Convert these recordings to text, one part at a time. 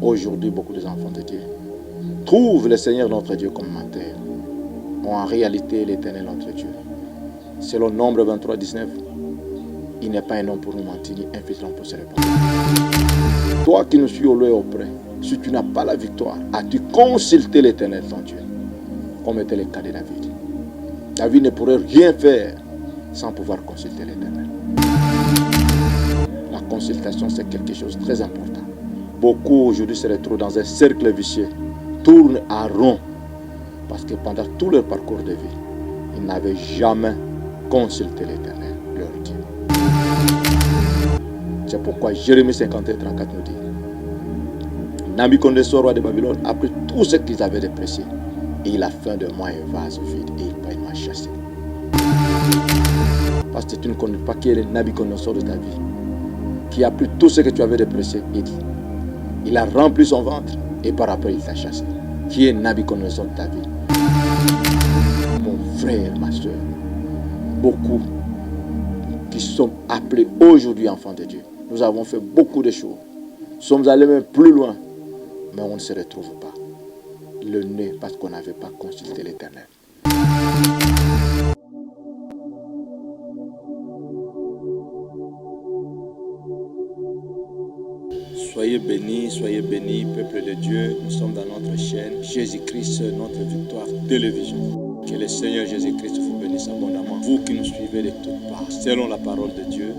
Aujourd'hui, beaucoup des enfants de Dieu trouvent le Seigneur notre Dieu comme menteur. En réalité, l'Éternel notre Dieu, selon Nombre 23, 19, il n'est pas un homme pour nous mentir, ni un fils d'homme pour se répandre. Toi qui nous suis au loin et auprès, si tu n'as pas la victoire, as-tu consulté l'Éternel ton Dieu, comme était le cas de David? David ne pourrait rien faire sans pouvoir consulter l'Éternel. La consultation, c'est quelque chose de très important. Beaucoup aujourd'hui se retrouvent dans un cercle vicieux, tournent en rond, parce que pendant tout leur parcours de vie, ils n'avaient jamais consulté l'Éternel, leur Dieu. C'est pourquoi Jérémie 51, 34 nous dit: Nabuchodonosor, roi de Babylone, a pris tout ce qu'ils avaient de précieux, et il a fait de moi un vase vide, et il m'a chassé. Parce que tu ne connais pas qui est le Nabuchodonosor de ta vie, qui a pris tout ce que tu avais de précieux, il a rempli son ventre, et par après il t'a chassé. Qui est Nabuchodonosor de ta vie? Mon frère, ma soeur, beaucoup qui sont appelés aujourd'hui enfants de Dieu, nous avons fait beaucoup de choses. Nous sommes allés même plus loin, mais on ne se retrouve pas. Le nez parce qu'on n'avait pas consulté l'Éternel. Soyez bénis, peuple de Dieu. Nous sommes dans notre chaîne Jésus-Christ, notre victoire télévision. Que le Seigneur Jésus-Christ vous bénisse abondamment. Vous qui nous suivez de toutes parts, selon la parole de Dieu.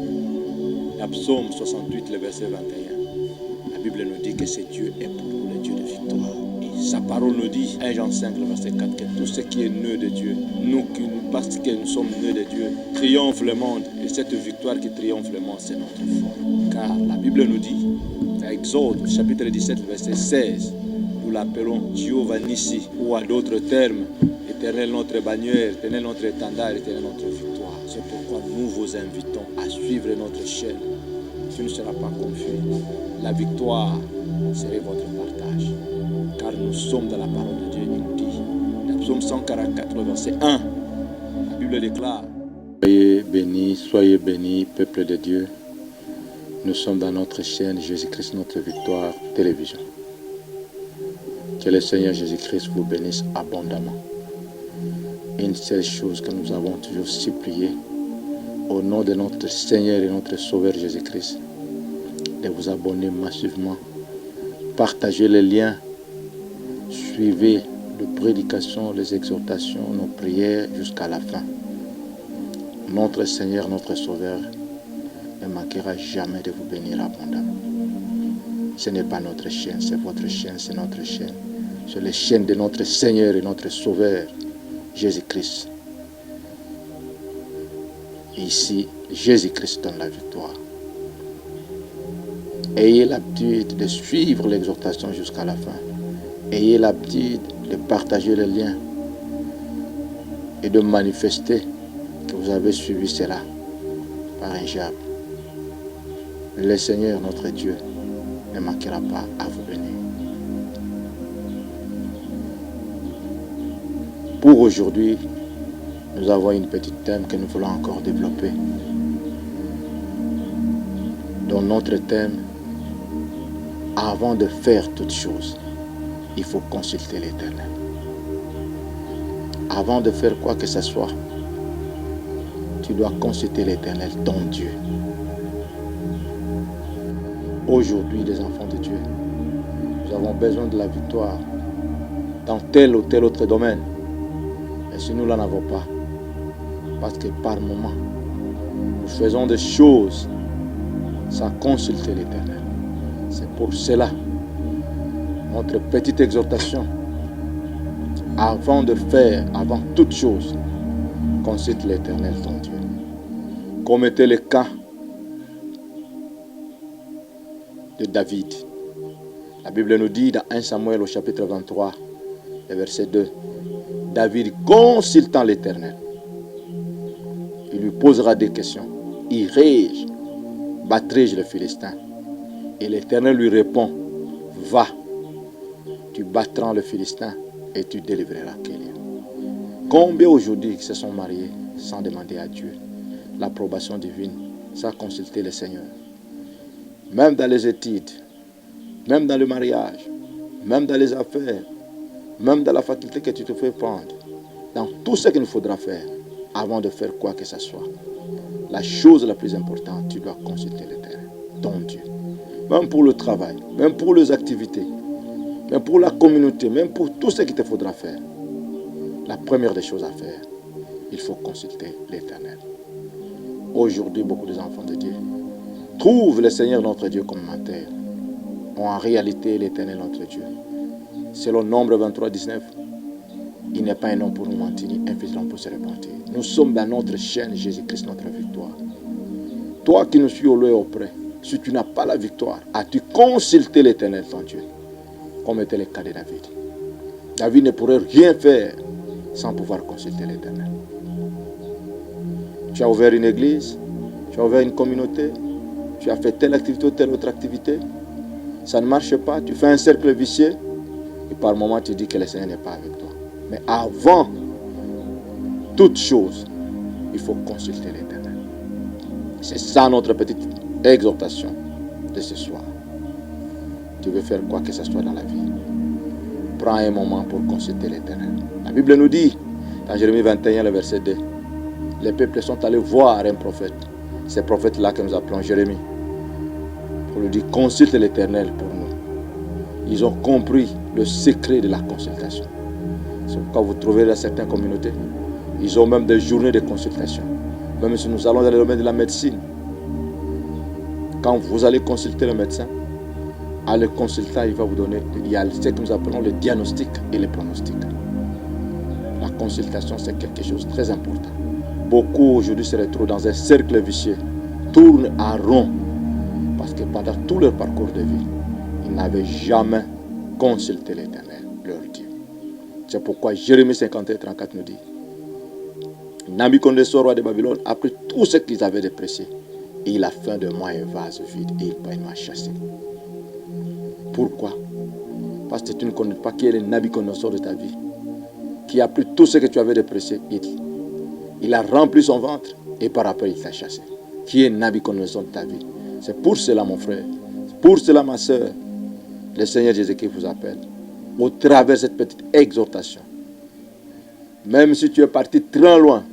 La Psaume 68, le verset 21. La Bible nous dit que ce Dieu est pour nous le Dieu de victoire. Et sa parole nous dit, 1 Jean 5, le verset 4, que tout ce qui est né de Dieu, parce que nous sommes nés de Dieu, triomphe le monde. Et cette victoire qui triomphe le monde, c'est notre foi. Car la Bible nous dit, Exode, chapitre 17, verset 16, nous l'appelons Jéhovah Nissi, ou à d'autres termes, Éternel notre bannière, Éternel notre étendard, Éternel notre victoire. C'est pourquoi nous vous invitons à suivre notre chaîne. Tu ne seras pas confus. La victoire serait votre partage. Car nous sommes dans la parole de Dieu. Il nous dit, dans Psaume 144, verset 1, la Bible déclare: soyez bénis, peuple de Dieu. Nous sommes dans notre chaîne Jésus-Christ, notre victoire télévision. Que le Seigneur Jésus-Christ vous bénisse abondamment. Une seule chose que nous avons toujours supplié, au nom de notre Seigneur et notre Sauveur Jésus-Christ, de vous abonner massivement, partagez les liens, suivez les prédications, les exhortations, nos prières jusqu'à la fin. Notre Seigneur, notre Sauveur, ne manquera jamais de vous bénir abondamment. Ce n'est pas notre chaîne, c'est votre chaîne, c'est notre chaîne. C'est la chaîne de notre Seigneur et notre Sauveur, Jésus-Christ. Ici, Jésus-Christ donne la victoire. Ayez l'habitude de suivre l'exhortation jusqu'à la fin. Ayez l'habitude de partager les liens et de manifester que vous avez suivi cela par un diable. Le Seigneur, notre Dieu, ne manquera pas à vous bénir. Pour aujourd'hui, nous avons une petite thème que nous voulons encore développer. Dans notre thème, avant de faire toutes choses, il faut consulter l'Éternel. Avant de faire quoi que ce soit, tu dois consulter l'Éternel, ton Dieu. Aujourd'hui, les enfants de Dieu, nous avons besoin de la victoire dans tel ou tel autre domaine. Et si nous n'en avons pas, parce que par moment, nous faisons des choses sans consulter l'Éternel. C'est pour cela, notre petite exhortation, avant toute chose, consulte l'Éternel ton Dieu. Comme était le cas de David. La Bible nous dit dans 1 Samuel au chapitre 23, le verset 2, David consultant l'Éternel, il lui posera des questions. Irai-je, battrai-je le Philistin? Et l'Éternel lui répond, va, tu battras le Philistin et tu délivreras Kélia. Combien aujourd'hui se sont mariés sans demander à Dieu l'approbation divine, sans consulter le Seigneur? Même dans les études, même dans le mariage, même dans les affaires, même dans la faculté que tu te fais prendre, dans tout ce qu'il nous faudra faire avant de faire quoi que ce soit. La chose la plus importante, tu dois consulter l'Éternel, ton Dieu. Même pour le travail, même pour les activités, même pour la communauté, même pour tout ce qu'il te faudra faire. La première des choses à faire, il faut consulter l'Éternel. Aujourd'hui, beaucoup d'enfants de Dieu trouvent le Seigneur notre Dieu comme menteur. En réalité, l'Éternel notre Dieu, selon Nombre 23, 19, il n'est pas un homme pour nous mentir, ni un fils d'homme pour se repentir. Nous sommes dans notre chaîne, Jésus-Christ, notre victoire. Toi qui nous suis au loin et auprès, si tu n'as pas la victoire, as-tu consulté l'Éternel, ton Dieu, comme était le cas de David? David ne pourrait rien faire sans pouvoir consulter l'Éternel. Tu as ouvert une église, tu as ouvert une communauté, tu as fait telle activité ou telle autre activité, ça ne marche pas, tu fais un cercle vicieux, et par moment tu dis que le Seigneur n'est pas avec toi. Mais avant toute chose, il faut consulter l'Éternel. C'est ça notre petite exhortation de ce soir. Tu veux faire quoi que ce soit dans la vie, prends un moment pour consulter l'Éternel. La Bible nous dit, dans Jérémie 21, le verset 2, les peuples sont allés voir un prophète. C'est prophète-là que nous appelons Jérémie. Pour lui dire, consulte l'Éternel pour nous. Ils ont compris le secret de la consultation. C'est pourquoi vous trouvez dans certaines communautés, ils ont même des journées de consultation. Même si nous allons dans le domaine de la médecine, quand vous allez consulter le médecin, à le consultant, il va vous donner, il y a ce que nous appelons le diagnostic et le pronostic. La consultation, c'est quelque chose de très important. Beaucoup aujourd'hui se retrouvent dans un cercle vicieux, tournent en rond, parce que pendant tout leur parcours de vie, ils n'avaient jamais consulté l'Éternel, leur Dieu. C'est pourquoi Jérémie 51, 34 nous dit, Nabuchodonosor, roi de Babylone, a pris tout ce qu'ils avaient de précieux, et il a fait de moi un vase vide, et il m'a chassé. Pourquoi? Parce que tu ne connais pas qui est le Nabuchodonosor de ta vie, qui a pris tout ce que tu avais de précieux, il a rempli son ventre, et par après il t'a chassé. Qui est Nabuchodonosor de ta vie? C'est pour cela, mon frère, c'est pour cela, ma soeur, le Seigneur Jésus-Christ vous appelle, au travers de cette petite exhortation. Même si tu es parti très loin,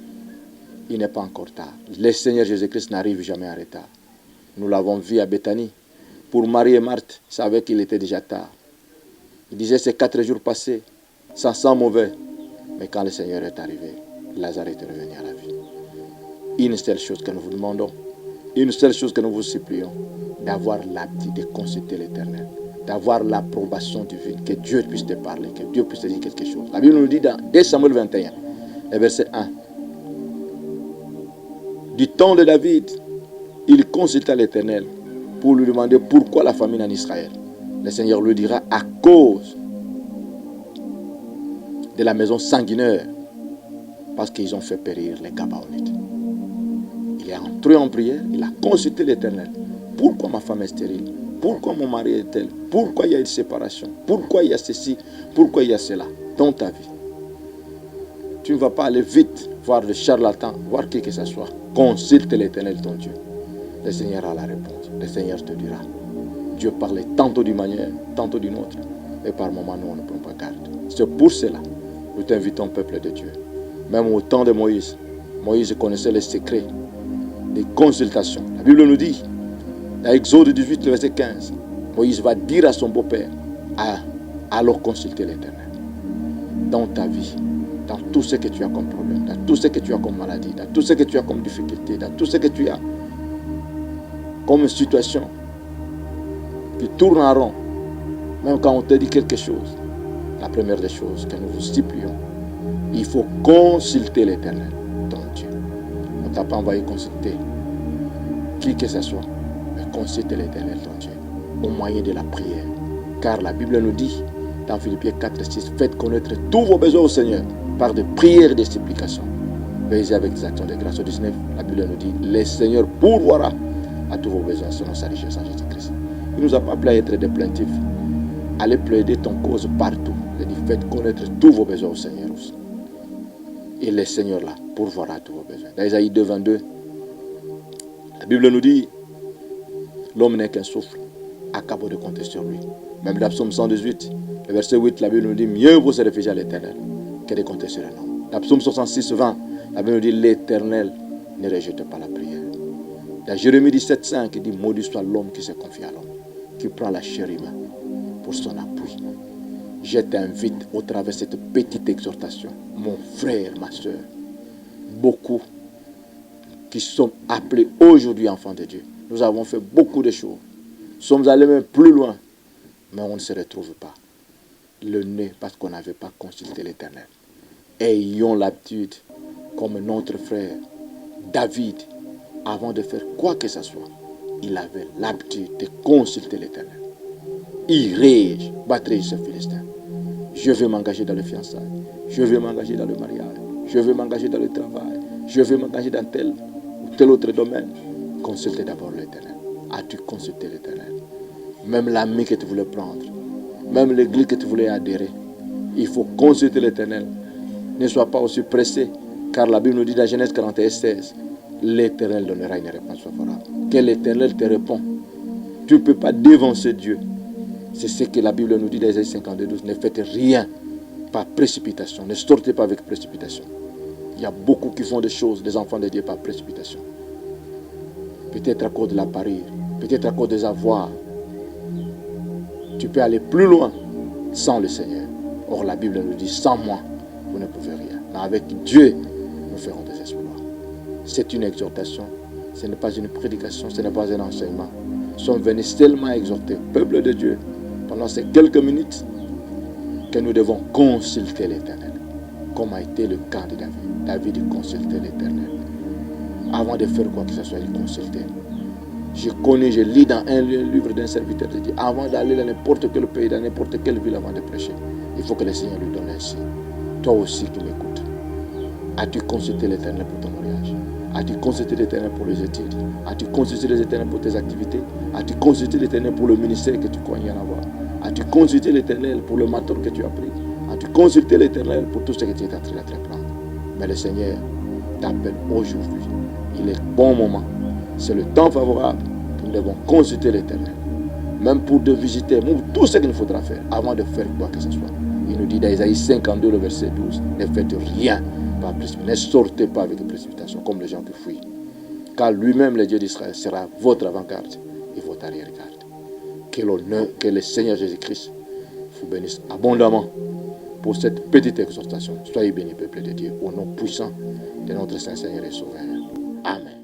il n'est pas encore tard. Le Seigneur Jésus-Christ n'arrive jamais en retard. Nous l'avons vu à Béthanie. Pour Marie et Marthe, ils savaient qu'il était déjà tard. Il disait ces 4 jours passés, ça sent mauvais. Mais quand le Seigneur est arrivé, Lazare est revenu à la vie. Une seule chose que nous vous demandons, une seule chose que nous vous supplions, d'avoir l'habitude de consulter l'Éternel, d'avoir l'approbation divine, que Dieu puisse te parler, que Dieu puisse te dire quelque chose. La Bible nous dit dans 2 Samuel 21, le verset 1, du temps de David, il consulta l'Éternel pour lui demander pourquoi la famine en Israël. Le Seigneur lui dira, à cause de la maison sanguinaire, parce qu'ils ont fait périr les Gabaonites. Il est entré en prière, il a consulté l'Éternel. Pourquoi ma femme est stérile? Pourquoi mon mari est tel? Pourquoi il y a une séparation? Pourquoi il y a ceci? Pourquoi il y a cela dans ta vie? Tu ne vas pas aller vite voir le charlatan, voir qui que ce soit. Consulte l'Éternel ton Dieu. Le Seigneur a la réponse. Le Seigneur te dira. Dieu parlait tantôt d'une manière, tantôt d'une autre. Et par moments, nous, on ne prend pas garde. C'est pour cela que nous t'invitons, peuple de Dieu. Même au temps de Moïse, Moïse connaissait les secrets des consultations. La Bible nous dit, dans Exode 18, verset 15, Moïse va dire à son beau-père, alors consulter l'Éternel. Dans ta vie, dans tout ce que tu as comme problème, dans tout ce que tu as comme maladie, dans tout ce que tu as comme difficulté, dans tout ce que tu as comme situation qui tourne en rond, même quand on te dit quelque chose, la première des choses que nous vous supplions, il faut consulter l'Éternel, ton Dieu. On ne t'a pas envoyé consulter qui que ce soit, mais consulter l'Éternel, ton Dieu, au moyen de la prière. Car la Bible nous dit, dans Philippiens 4, 6, faites connaître tous vos besoins au Seigneur par des prières et des supplications. Veillez avec des actions de grâce. Au 19, la Bible nous dit, le Seigneur pourvoira à tous vos besoins selon sa richesse en Jésus-Christ. Il nous a pas appelé à être des plaintifs. Allez plaider ton cause partout. Il dit, faites connaître tous vos besoins au Seigneur aussi. Et le Seigneur là pourvoira à tous vos besoins. Dans Isaïe 2, 22, la Bible nous dit, l'homme n'est qu'un souffle, à capot de compter sur lui. Même dans Psaume 118, le verset 8, la Bible nous dit, mieux vaut se réfugier à l'Éternel que de compter sur un homme. Dans Psaume 66, 20, la Bible nous dit, l'Éternel ne rejette pas la prière. Dans Jérémie 17, 5, il dit, maudit soit l'homme qui se confie à l'homme, qui prend la chair humaine pour son appui. Je t'invite au travers de cette petite exhortation, mon frère, ma soeur, beaucoup qui sont appelés aujourd'hui enfants de Dieu. Nous avons fait beaucoup de choses. Nous sommes allés même plus loin, mais on ne se retrouve pas. Le nez parce qu'on n'avait pas consulté l'Éternel. Ayons l'habitude, comme notre frère David, avant de faire quoi que ce soit, il avait l'habitude de consulter l'Éternel. Irai-je, battrai-je ce Philistin? Je vais m'engager dans le fiançailles, je vais m'engager dans le mariage, je vais m'engager dans le travail, je vais m'engager dans tel ou tel autre domaine. Consultez d'abord l'Éternel. As-tu consulté l'Éternel? Même l'ami que tu voulais prendre, même l'église que tu voulais adhérer, il faut consulter l'Éternel. Ne sois pas aussi pressé, car la Bible nous dit dans Genèse 41, 16, l'Éternel donnera une réponse favorable. Que l'Éternel te répond. Tu ne peux pas dévancer Dieu. C'est ce que la Bible nous dit dans Ésaïe 52, 12. Ne faites rien par précipitation. Ne sortez pas avec précipitation. Il y a beaucoup qui font des choses, des enfants de Dieu, par précipitation. Peut-être à cause de la parure, peut-être à cause des avoirs. Tu peux aller plus loin sans le Seigneur. Or, la Bible nous dit, sans moi, vous ne pouvez rien. Mais avec Dieu, nous ferons des exploits. C'est une exhortation. Ce n'est pas une prédication, ce n'est pas un enseignement. Nous sommes venus seulement exhorter le peuple de Dieu pendant ces quelques minutes que nous devons consulter l'Éternel. Comme a été le cas de David. David consultait l'Éternel. Avant de faire quoi que ce soit, il consultait. Je lis dans un livre d'un serviteur de Dieu. Avant d'aller dans n'importe quel pays, dans n'importe quelle ville avant de prêcher, il faut que le Seigneur lui donne un signe. Toi aussi qui m'écoutes, as-tu consulté l'Éternel pour ton mariage? As-tu consulté l'Éternel pour les études? As-tu consulté l'Éternel pour tes activités? As-tu consulté l'Éternel pour le ministère que tu crois y en avoir? As-tu consulté l'Éternel pour le mentor que tu as pris? As-tu consulté l'Éternel pour tout ce que tu es en train d'entreprendre? Mais le Seigneur t'appelle aujourd'hui. Il est bon moment. C'est le temps favorable. Nous devons consulter l'Éternel. Même pour de visiter, même tout ce qu'il nous faudra faire avant de faire quoi que ce soit. Il nous dit dans Isaïe 52, le verset 12, ne faites rien par précipitation. Ne sortez pas avec précipitation comme les gens qui fuient. Car lui-même, le Dieu d'Israël, sera votre avant-garde et votre arrière-garde. Que le Seigneur Jésus-Christ vous bénisse abondamment pour cette petite exhortation. Soyez bénis, peuple de Dieu, au nom puissant de notre Saint Seigneur et Sauveur. Amen.